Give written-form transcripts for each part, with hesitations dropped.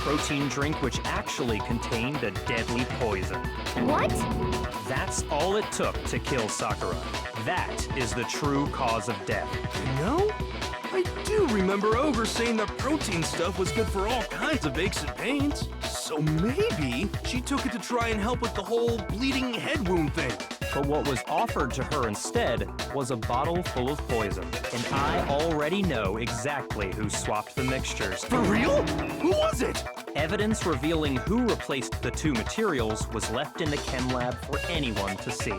protein drink which actually contained a deadly poison. What? That's all it took to kill Sakura. That is the true cause of death. You know, I do remember Ogre saying that protein stuff was good for all kinds of aches and pains. So maybe she took it to try and help with the whole bleeding head wound thing. But what was offered to her instead was a bottle full of poison. And I already know exactly who swapped the mixtures. For real? Who was it? Evidence revealing who replaced the two materials was left in the chem lab for anyone to see.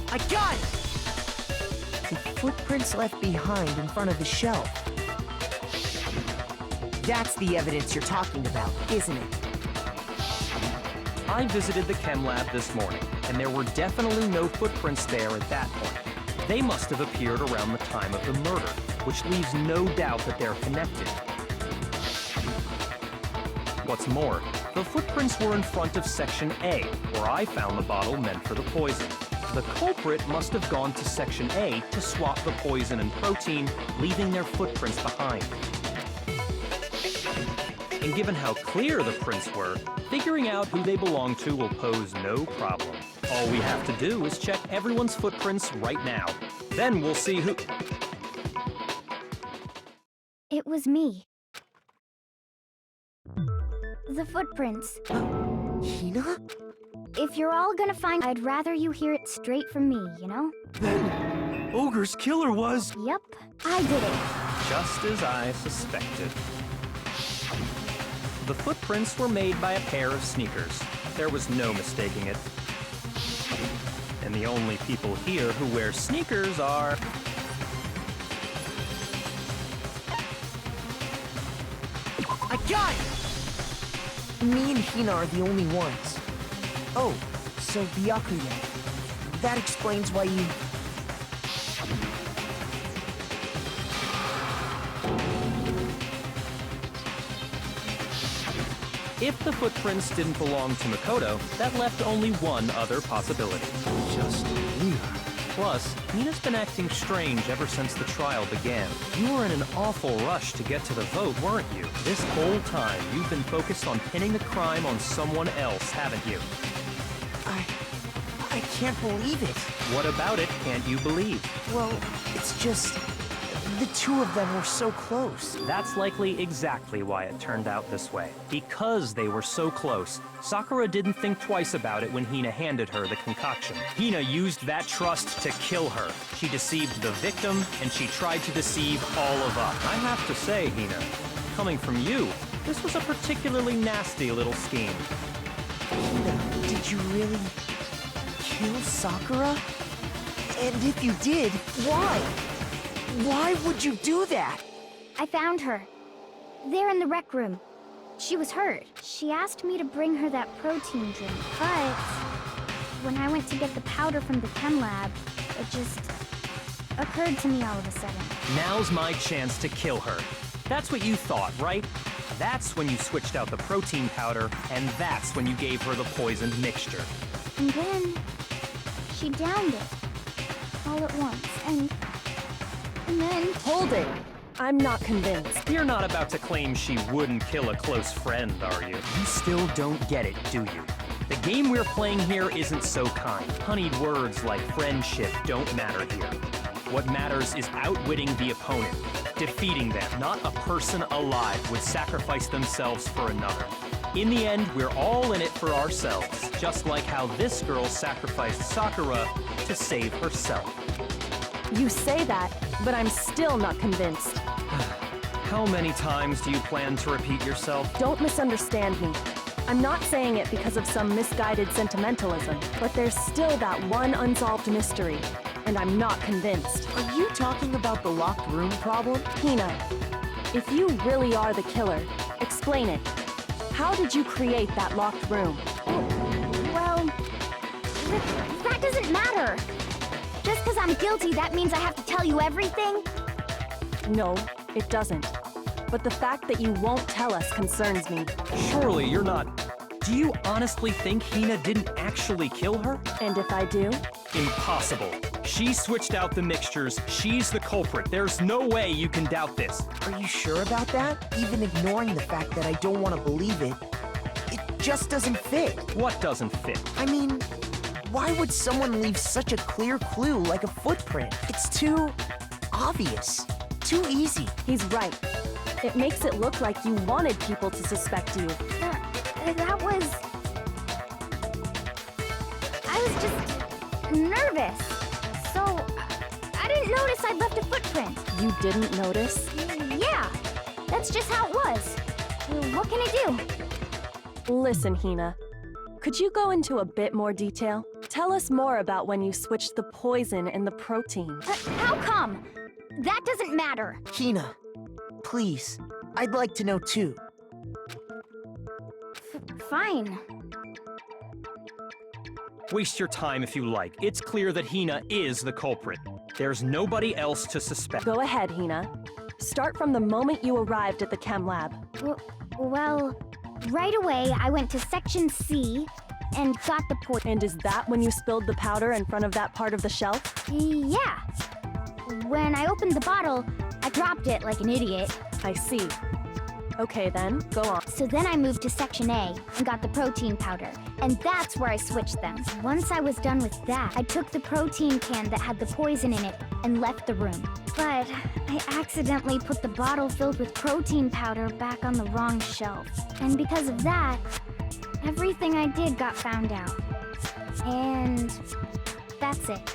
I got it! The footprints left behind in front of the shelf. That's the evidence you're talking about, isn't it? I visited the chem lab this morning, and there were definitely no footprints there at that point. They must have appeared around the time of the murder, which leaves no doubt that they're connected. What's more, the footprints were in front of Section A, where I found the bottle meant for the poison. The culprit must have gone to Section A to swap the poison and protein, leaving their footprints behind. And given how clear the prints were, figuring out who they belong to will pose no problem. All we have to do is check everyone's footprints right now. Then we'll see who... It was me. The footprints. Hina? If you're all gonna find, I'd rather you hear it straight from me, you know? Then, Ogre's killer was... Yep, I did it. Just as I suspected. The footprints were made by a pair of sneakers. There was no mistaking it. And the only people here who wear sneakers are... I got it! Me and Hina are the only ones. Oh, so Byakuya. That explains why you... If the footprints didn't belong to Makoto, that left only one other possibility. Just Hina. Plus, Nina's been acting strange ever since the trial began. You were in an awful rush to get to the vote, weren't you? This whole time, you've been focused on pinning the crime on someone else, haven't you? I can't believe it. What about it can't you believe? Well, it's just... the two of them were so close. That's likely exactly why it turned out this way. Because they were so close, Sakura didn't think twice about it when Hina handed her the concoction. Hina used that trust to kill her. She deceived the victim, and she tried to deceive all of us. I have to say, Hina, coming from you, this was a particularly nasty little scheme. Hina, did you really kill Sakura? And if you did, why? Why would you do that? I found her. There in the rec room. She was hurt. She asked me to bring her that protein drink, but... when I went to get the powder from the chem lab, it just occurred to me all of a sudden. Now's my chance to kill her. That's what you thought, right? That's when you switched out the protein powder, and that's when you gave her the poisoned mixture. And then... she downed it. All at once, and then... Hold it! I'm not convinced. You're not about to claim she wouldn't kill a close friend, are you? You still don't get it, do you? The game we're playing here isn't so kind. Honeyed words like friendship don't matter here. What matters is outwitting the opponent, defeating them. Not a person alive would sacrifice themselves for another. In the end, we're all in it for ourselves, just like how this girl sacrificed Sakura to save herself. You say that, but I'm still not convinced. How many times do you plan to repeat yourself? Don't misunderstand me. I'm not saying it because of some misguided sentimentalism, but there's still that one unsolved mystery, and I'm not convinced. Are you talking about the locked room problem? Hina, if you really are the killer, explain it. How did you create that locked room? Well... that doesn't I'm guilty, that means I have to tell you everything? No, it doesn't. But the fact that you won't tell us concerns me. Surely you're not... Do you honestly think Hina didn't actually kill her? And if I do? Impossible. She switched out the mixtures. She's the culprit. There's no way you can doubt this. Are you sure about that? Even ignoring the fact that I don't want to believe it, it just doesn't fit. What doesn't fit? I mean, why would someone leave such a clear clue like a footprint? It's too obvious, too easy. He's right. It makes it look like you wanted people to suspect you. That was... I was just nervous. So, I didn't notice I'd left a footprint. You didn't notice? Yeah, that's just how it was. What can I do? Listen, Hina. Could you go into a bit more detail? Tell us more about when you switched the poison and the protein. How come? That doesn't matter. Hina, please, I'd like to know too. Fine. Waste your time if you like. It's clear that Hina is the culprit. There's nobody else to suspect. Go ahead, Hina. Start from the moment you arrived at the chem lab. Well, right away I went to Section C and got the poison. And is that when you spilled the powder in front of that part of the shelf? Yeah. When I opened the bottle, I dropped it like an idiot. I see. Okay then, go on. So then I moved to Section A and got the protein powder, and that's where I switched them. Once I was done with that, I took the protein can that had the poison in it and left the room. But I accidentally put the bottle filled with protein powder back on the wrong shelf. And because of that, everything I did got found out. And that's it.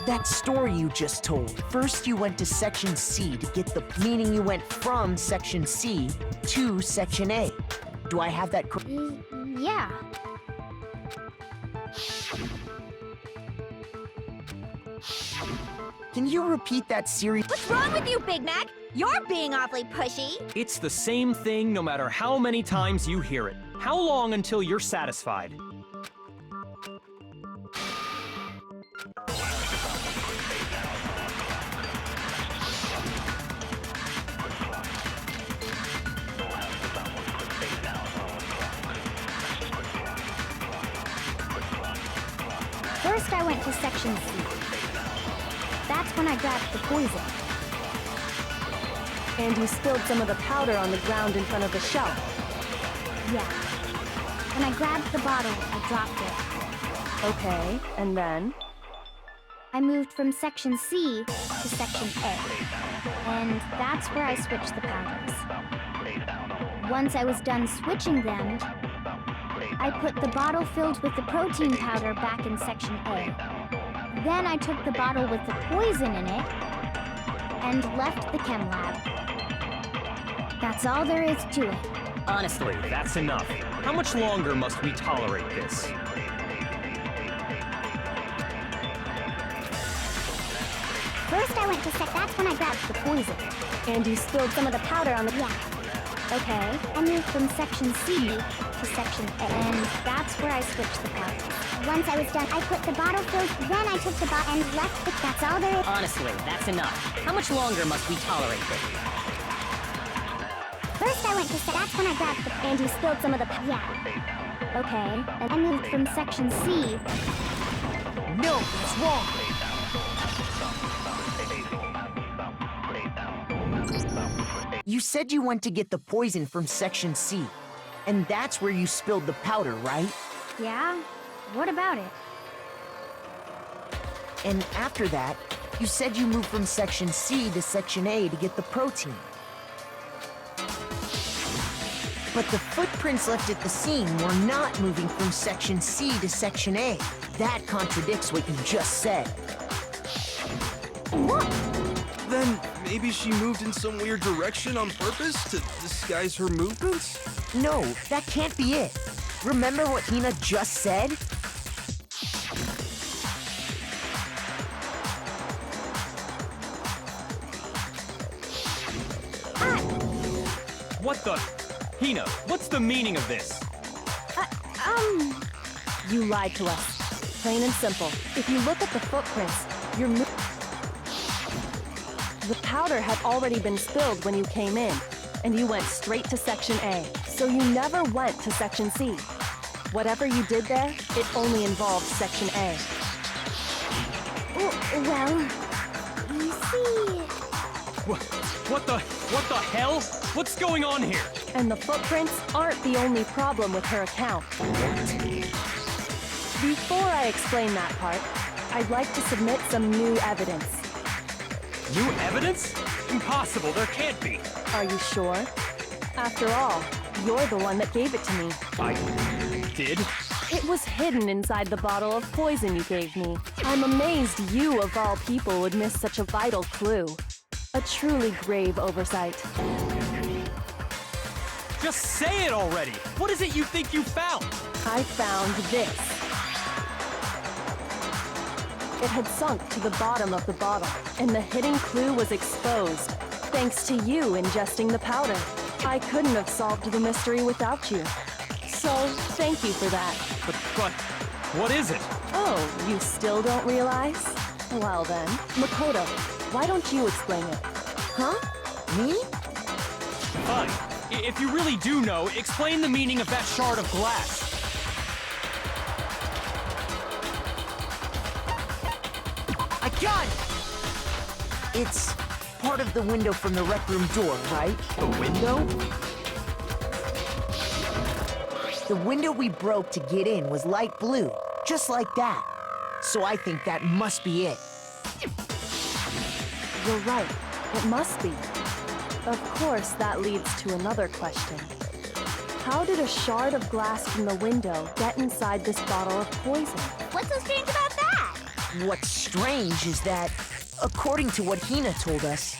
That story you just told. First you went to Section C to get the... Meaning you went from Section C to Section A. Do I have that correct? Yeah. Can you repeat that series? What's wrong with you, Big Mac? You're being awfully pushy. It's the same thing no matter how many times you hear it. How long until you're satisfied? First I went to Section C. That's when I grabbed the poison. And you spilled some of the powder on the ground in front of the shelf. Yeah. When I grabbed the bottle, I dropped it. Okay, and then? I moved from Section C to Section A. And that's where I switched the powders. Once I was done switching them, I put the bottle filled with the protein powder back in Section A. Then I took the bottle with the poison in it and left the chem lab. That's all there is to it. Honestly, that's enough. How much longer must we tolerate this? First I went to that's when I grabbed the poison. And you spilled some of the powder on the... Yeah. Okay. I moved from Section C to Section A, and that's where I switched the powders. Once I was done, I put the bottle filled, then I took the bottle and left it. That's all there is. Honestly, that's enough. How much longer must we tolerate this? First I went to that's when I grabbed the... And you spilled some of the... Yeah. Okay. And I moved from Section C. No, it's wrong. You said you went to get the poison from Section C, and that's where you spilled the powder, right? Yeah? What about it? And after that, you said you moved from Section C to Section A to get the protein. But the footprints left at the scene were not moving from Section C to Section A. That contradicts what you just said. What? Then maybe she moved in some weird direction on purpose to disguise her movements? No, that can't be it. Remember what Hina just said? What the... Hina, what's the meaning of this? You lied to us. Plain and simple. If you look at the footprints, The powder had already been spilled when you came in, and you went straight to Section A, so you never went to Section C. Whatever you did there, it only involved Section A. Well, you see... What the hell? What's going on here? And the footprints aren't the only problem with her account. Before I explain that part, I'd like to submit some new evidence. New evidence? Impossible, there can't be. Are you sure? After all, you're the one that gave it to me. I did? It was hidden inside the bottle of poison you gave me. I'm amazed you, of all people, would miss such a vital clue. A truly grave oversight. Just say it already! What is it you think you found? I found this. It had sunk to the bottom of the bottle, and the hidden clue was exposed, thanks to you ingesting the powder. I couldn't have solved the mystery without you. So, thank you for that. But, what is it? Oh, you still don't realize? Well then, Makoto, why don't you explain it? Huh? Me? Fine. If you really do know, explain the meaning of that shard of glass. I got it! It's part of the window from the rec room door, right? The window? The window we broke to get in was light blue, just like that. So I think that must be it. You're right. It must be. Of course, that leads to another question. How did a shard of glass from the window get inside this bottle of poison? What's so strange about that? What's strange is that, according to what Hina told us,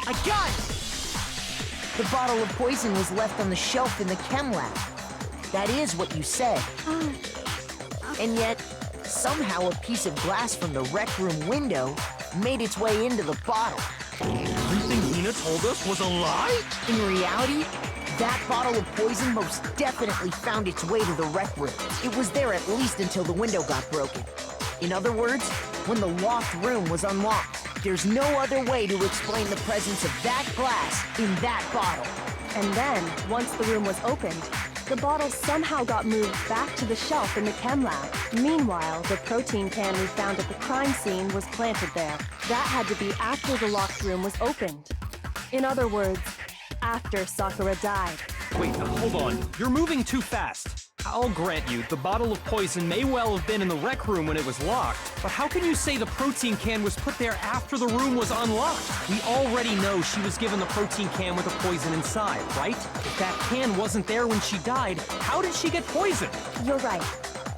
I got it! The bottle of poison was left on the shelf in the chem lab. That is what you said. And yet, somehow a piece of glass from the rec room window made its way into the bottle. Everything Hina told us was a lie? In reality, that bottle of poison most definitely found its way to the rec room. It was there at least until the window got broken. In other words, when the locked room was unlocked. There's no other way to explain the presence of that glass in that bottle. And then, once the room was opened, the bottle somehow got moved back to the shelf in the chem lab. Meanwhile, the protein can we found at the crime scene was planted there. That had to be after the locked room was opened. In other words, after Sakura died. Wait, hold on. You're moving too fast. I'll grant you, the bottle of poison may well have been in the rec room when it was locked, but how can you say the protein can was put there after the room was unlocked? We already know she was given the protein can with the poison inside, right? If that can wasn't there when she died, how did she get poisoned? You're right.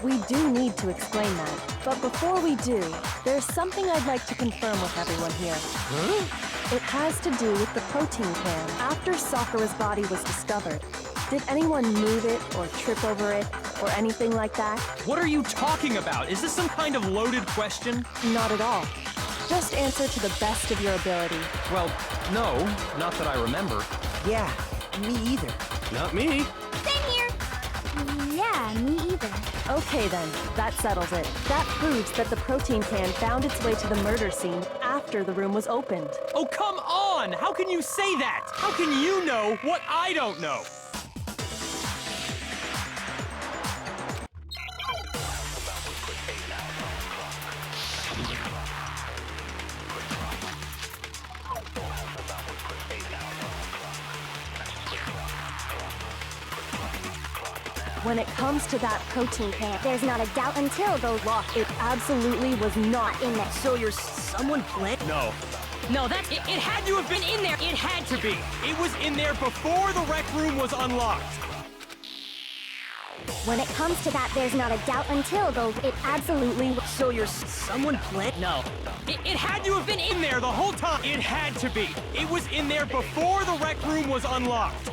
We do need to explain that. But before we do, there's something I'd like to confirm with everyone here. Huh? It has to do with the protein can. After Sakura's body was discovered, did anyone move it or trip over it or anything like that? What are you talking about? Is this some kind of loaded question? Not at all. Just answer to the best of your ability. Well, no, not that I remember. Yeah, me either. Not me. Same here. Yeah, me either. Okay then, that settles it. That proves that the protein can found its way to the murder scene after the room was opened. Oh, come on! How can you say that? How can you know what I don't know? When it comes to that protein can, There's not a doubt until the lock. it absolutely was not in there. So you're someone plant? No. No, that's It had to have been in there. It had to be. It was in there before the rec room was unlocked. When it comes to that, there's not a doubt until it absolutely. So you're someone plant? no. It had to have been in there the whole time. It had to be. It was in there before the rec room was unlocked.